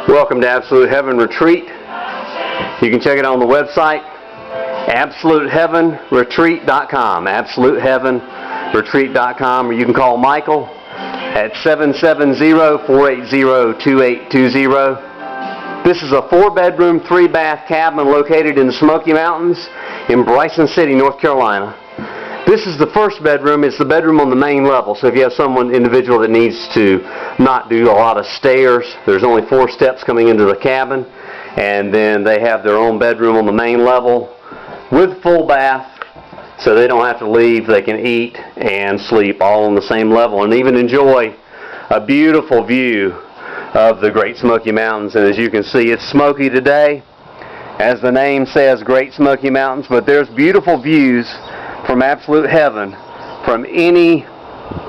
Welcome to Absolute Heaven Retreat. You can check it on the website, AbsoluteHeavenRetreat.com, AbsoluteHeavenRetreat.com, or you can call Michael at 770-480-2820. This is a 4-bedroom, 3-bath cabin located in the Smoky Mountains in Bryson City, North Carolina. This is the first bedroom. It's the bedroom on the main level. So if you have individual that needs to not do a lot of stairs, there's only 4 steps coming into the cabin. And then they have their own bedroom on the main level with full bath. So they don't have to leave. They can eat and sleep all on the same level and even enjoy a beautiful view of the Great Smoky Mountains. And as you can see, it's smoky today. As the name says, Great Smoky Mountains. But there's beautiful views from Absolute Heaven from any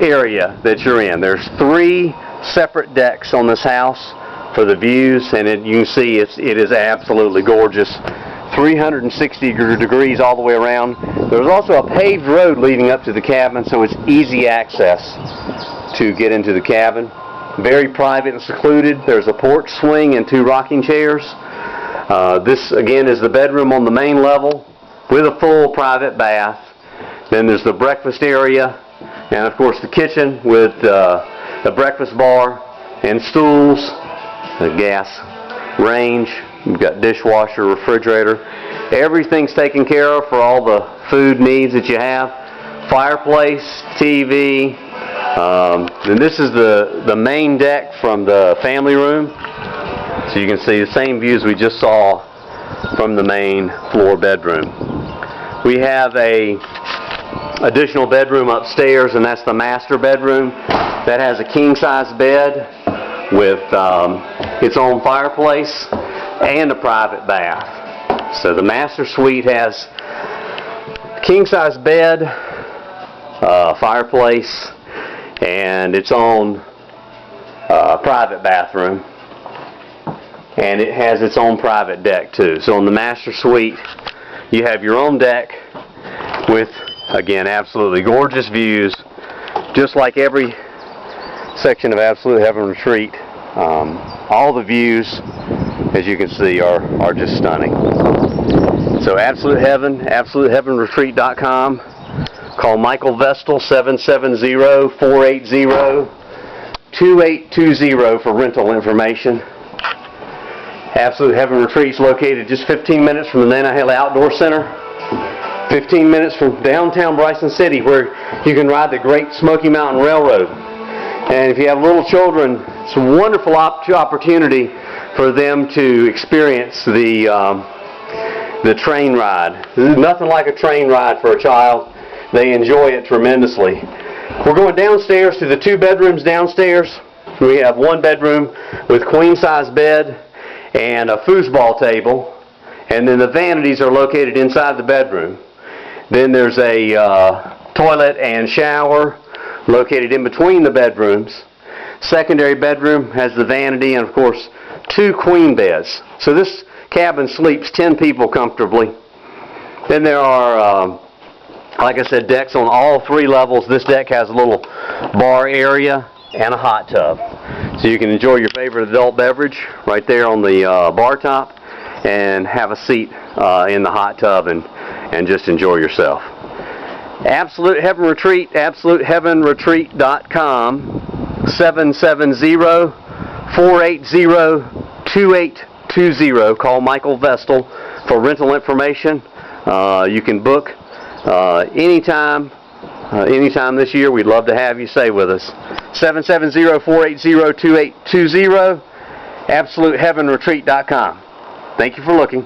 area that you're in. There's 3 separate decks on this house for the views, and you can see it is absolutely gorgeous. 360 degrees all the way around. There's also a paved road leading up to the cabin, so it's easy access to get into the cabin. Very private and secluded. There's a porch swing and 2 rocking chairs. This again is the bedroom on the main level with a full private bath. Then there's the breakfast area, and of course the kitchen with the breakfast bar and stools, a gas range. You've got dishwasher, refrigerator. Everything's taken care of for all the food needs that you have. Fireplace, TV. And this is the main deck from the family room. So you can see the same views we just saw from the main floor bedroom. We have a additional bedroom upstairs, and that's the master bedroom. That has a king-size bed with its own fireplace and a private bath. So the master suite has king-size bed, fireplace, and its own private bathroom. And it has its own private deck too. So in the master suite, you have your own deck with, again, absolutely gorgeous views, just like every section of Absolute Heaven Retreat. All the views, as you can see, are just stunning. So Absolute Heaven, AbsoluteHeavenRetreat.com. Call Michael Vestal, 770-480-2820 for rental information. Absolute Heaven Retreat is located just 15 minutes from the Nantahala Outdoor Center. 15 minutes from downtown Bryson City, where you can ride the Great Smoky Mountain Railroad. And if you have little children, it's a wonderful opportunity for them to experience the train ride. There's nothing like a train ride for a child. They enjoy it tremendously. We're going downstairs to the 2 bedrooms downstairs. We have 1 bedroom with queen-size bed and a foosball table. And then the vanities are located inside the bedroom. Then there's a toilet and shower located in between the bedrooms. Secondary bedroom has the vanity and, of course, 2 queen beds. So this cabin sleeps 10 people comfortably. Then there are, like I said, decks on all 3 levels. This deck has a little bar area and a hot tub. So you can enjoy your favorite adult beverage right there on the bar top and have a seat in the hot tub and just enjoy yourself. Absolute Heaven Retreat, AbsoluteHeavenRetreat.com, 770-480-2820. Call Michael Vestal for rental information. You can book anytime this year. We'd love to have you stay with us. 770-480-2820, AbsoluteHeavenRetreat.com. Thank you for looking.